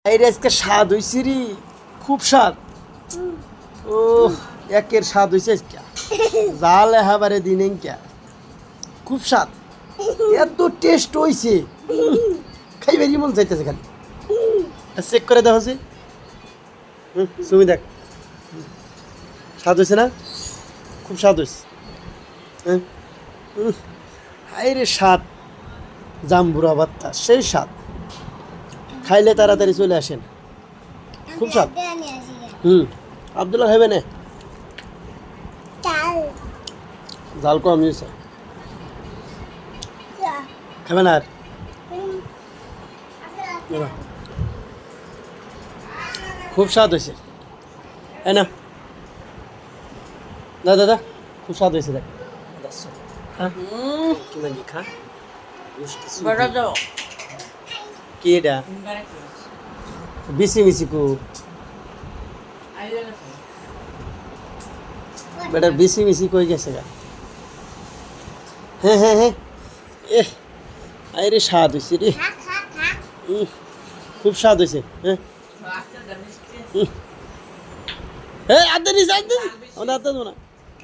এই আজকে স্বাদ হইছে রে, খুব স্বাদ। ও একের স্বাদ হইছে আজকে, জাল এবারে দিন কে, খুব স্বাদ, এত টেস্ট হইছে, খাইবারই মন চাইতেছে খালি। চেক করে দেখো যে, তুমি দেখ, স্বাদ হয়েছে না? খুব স্বাদ হয়েছে। হ্যাঁ, হাই রে স্বাদ, জাম্বুরা ভর্তা সেই স্বাদ, খাইলে তাড়াতাড়ি চলে আসেন, খুব স্বাদ। আব্দুল্লাহ খাইবে না? জাল কম হয়েছে, খাবে না আর? খুব স্বাদ হয়েছে, তাই না? দাদা দাদা খুব স্বাদ হয়েছে, দেখ খা কি এটা বিসি মিসি কু বেটার বিসি মিসি কই গেছে গা? হ্যাঁ হ্যাঁ হ্যাঁ, এ আরে স্বাদ হয়েছে রে, খুব স্বাদ হয়েছে। হ্যাঁ হ্যাঁ, আদে নিস আদে, আমরা আদে দেবো না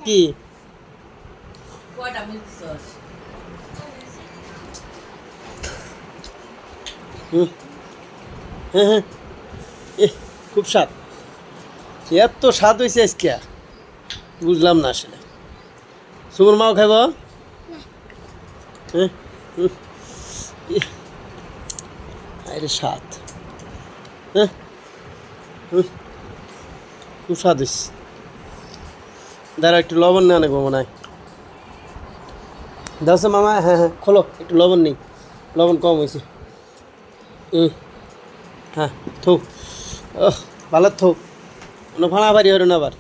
কি? হ্যাঁ হ্যাঁ, এ খুব স্বাদ, এত স্বাদ হয়েছে আজকে, বুঝলাম না আসলে। সুমন মাও খাইব? হ্যাঁ, আরে স্বাদ, হ্যাঁ খুব স্বাদ হয়েছে। দাঁড়া একটু লবণ না নেবো মনে হয়, দাও মামা। হ্যাঁ হ্যাঁ খোলো, একটু লবণ নেই, লবণ কম হয়েছে। হ্যাঁ থো, ও ভালো থো, কোনো ভাড়া বাড়ি হলো না আবার।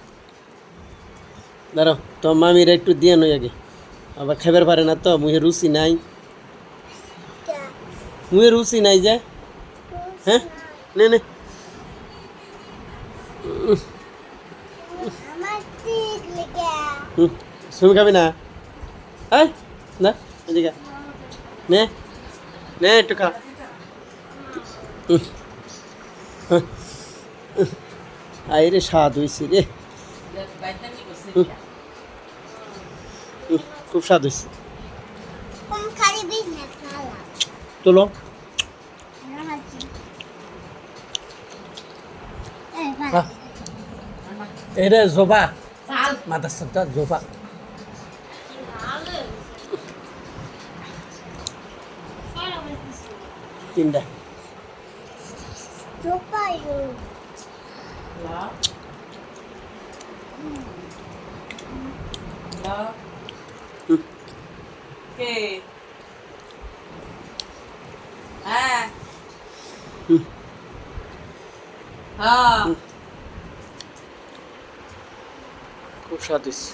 দাঁড়াও তো মামিরা একটু দিয়ে নই আগে, আবার খাইবার পারে না তো, মুহে রুচি নাই, মুহে রুচি নাই যে। হ্যাঁ নে নে, তুমি খাবি না? হ্যাঁ না এদিকে নে নে একটু খা। আরে স্বাদ হয়েছে রে, খুব স্বাদ হয়েছে। চলো এটা জোবা মাদাসটা জোবা, তিনটা খুব স্বাদ হয়েছে।